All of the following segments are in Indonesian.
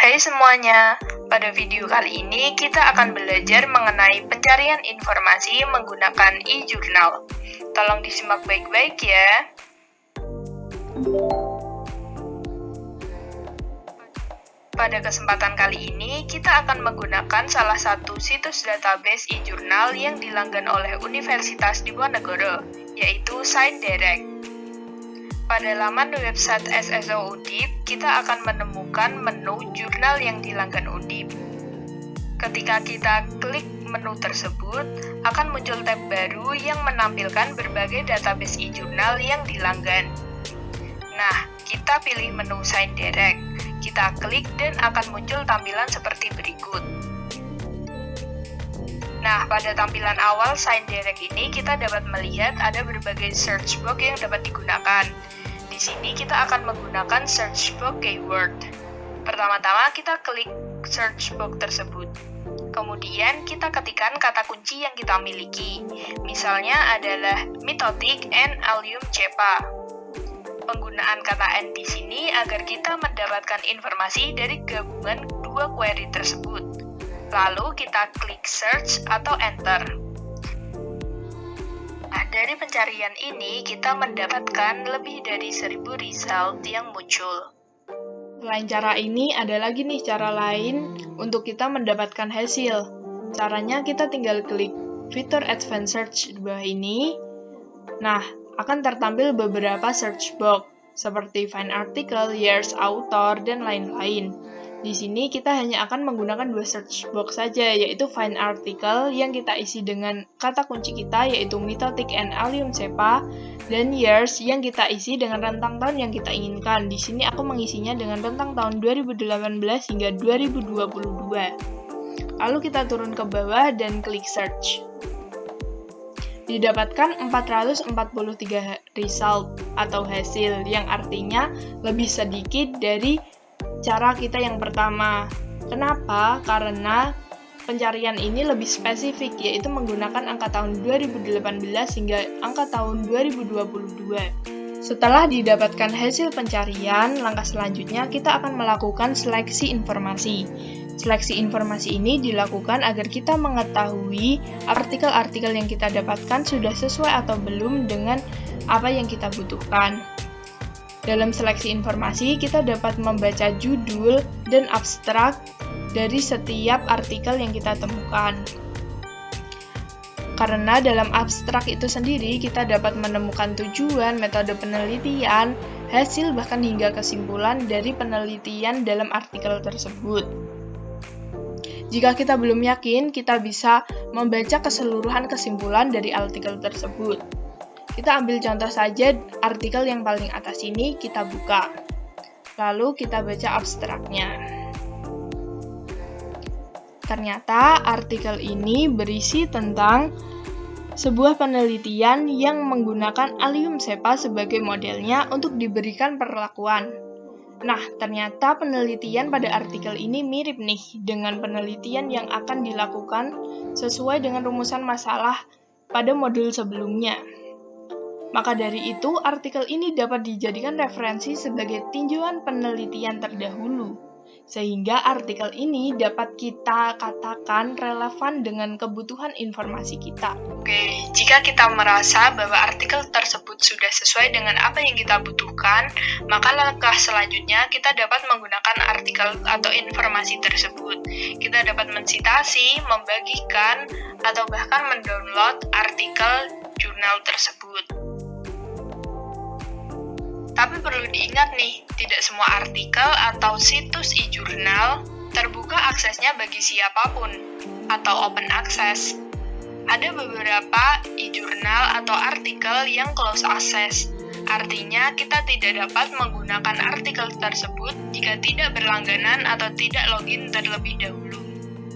Hai semuanya, pada video kali ini kita akan belajar mengenai pencarian informasi menggunakan e-jurnal. Tolong disimak baik-baik ya. Pada kesempatan kali ini, kita akan menggunakan salah satu situs database e-jurnal yang dilanggan oleh Universitas Diponegoro, yaitu SciDirect. Pada laman website SSO Undip, kita akan menemukan menu jurnal yang dilanggan Undip. Ketika kita klik menu tersebut, akan muncul tab baru yang menampilkan berbagai database e-jurnal yang dilanggan. Nah, kita pilih menu SciDirect. Kita klik dan akan muncul tampilan seperti berikut. Nah, pada tampilan awal SciDirect ini kita dapat melihat ada berbagai search box yang dapat digunakan. Di sini kita akan menggunakan search box keyword. Pertama-tama kita klik search box tersebut. Kemudian kita ketikkan kata kunci yang kita miliki. Misalnya adalah mitotic and allium cepa. Penggunaan kata "and" di sini agar kita mendapatkan informasi dari gabungan dua query tersebut. Lalu kita klik search atau enter. Nah, dari pencarian ini kita mendapatkan lebih dari 1000 result yang muncul. Selain cara ini, ada lagi nih cara lain untuk kita mendapatkan hasil. Caranya kita tinggal klik fitur Advanced Search di bawah ini. Nah, akan tertampil beberapa search box seperti find article, years, author, dan lain-lain. Di sini kita hanya akan menggunakan dua search box saja, yaitu find article yang kita isi dengan kata kunci kita yaitu mitotic and allium cepa, dan years yang kita isi dengan rentang tahun yang kita inginkan. Di sini aku mengisinya dengan rentang tahun 2018 hingga 2022. Lalu kita turun ke bawah dan klik search. Didapatkan 443 result atau hasil, yang artinya lebih sedikit dari cara kita yang pertama. Kenapa? Karena pencarian ini lebih spesifik, yaitu menggunakan angka tahun 2018 hingga angka tahun 2022. Setelah didapatkan hasil pencarian, langkah selanjutnya kita akan melakukan seleksi informasi. Seleksi informasi ini dilakukan agar kita mengetahui artikel-artikel yang kita dapatkan sudah sesuai atau belum dengan apa yang kita butuhkan. Dalam seleksi informasi, kita dapat membaca judul dan abstrak dari setiap artikel yang kita temukan. Karena dalam abstrak itu sendiri, kita dapat menemukan tujuan, metode penelitian, hasil, bahkan hingga kesimpulan dari penelitian dalam artikel tersebut. Jika kita belum yakin, kita bisa membaca keseluruhan kesimpulan dari artikel tersebut. Kita ambil contoh saja artikel yang paling atas ini, kita buka. Lalu kita baca abstraknya. Ternyata artikel ini berisi tentang sebuah penelitian yang menggunakan allium cepa sebagai modelnya untuk diberikan perlakuan. Nah, ternyata penelitian pada artikel ini mirip nih dengan penelitian yang akan dilakukan sesuai dengan rumusan masalah pada modul sebelumnya. Maka dari itu, artikel ini dapat dijadikan referensi sebagai tinjauan penelitian terdahulu, sehingga artikel ini dapat kita katakan relevan dengan kebutuhan informasi kita. Oke, jika kita merasa bahwa artikel tersebut sudah sesuai dengan apa yang kita butuhkan, maka langkah selanjutnya kita dapat menggunakan artikel atau informasi tersebut. Kita dapat mensitasi, membagikan, atau bahkan mendownload artikel jurnal tersebut. Tapi perlu diingat nih, tidak semua artikel atau situs e-jurnal terbuka aksesnya bagi siapapun atau open access. Ada beberapa e-jurnal atau artikel yang close access. Artinya, kita tidak dapat menggunakan artikel tersebut jika tidak berlangganan atau tidak login terlebih dahulu.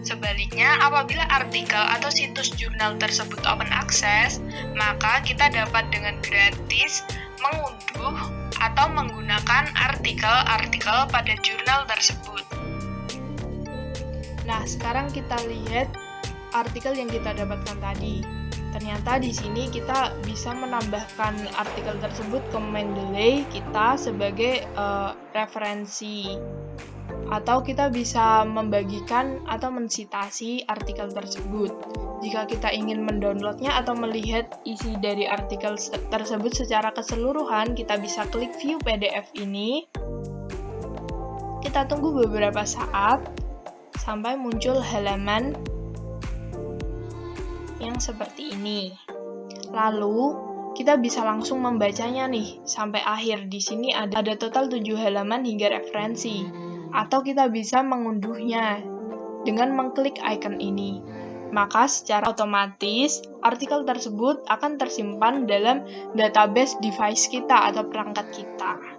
Sebaliknya, apabila artikel atau situs jurnal tersebut open access, maka kita dapat dengan gratis mengunduh atau menggunakan artikel-artikel pada jurnal tersebut. Nah, sekarang kita lihat artikel yang kita dapatkan tadi. Ternyata di sini kita bisa menambahkan artikel tersebut ke Mendeley kita sebagai referensi. Atau kita bisa membagikan atau mensitasi artikel tersebut. Jika kita ingin mendownloadnya atau melihat isi dari artikel tersebut secara keseluruhan, kita bisa klik view PDF ini. Kita tunggu beberapa saat sampai muncul halaman yang seperti ini. Lalu, kita bisa langsung membacanya nih sampai akhir. Di sini ada total 7 halaman hingga referensi. Atau kita bisa mengunduhnya dengan mengklik icon ini. Maka secara otomatis artikel tersebut akan tersimpan dalam database device kita atau perangkat kita.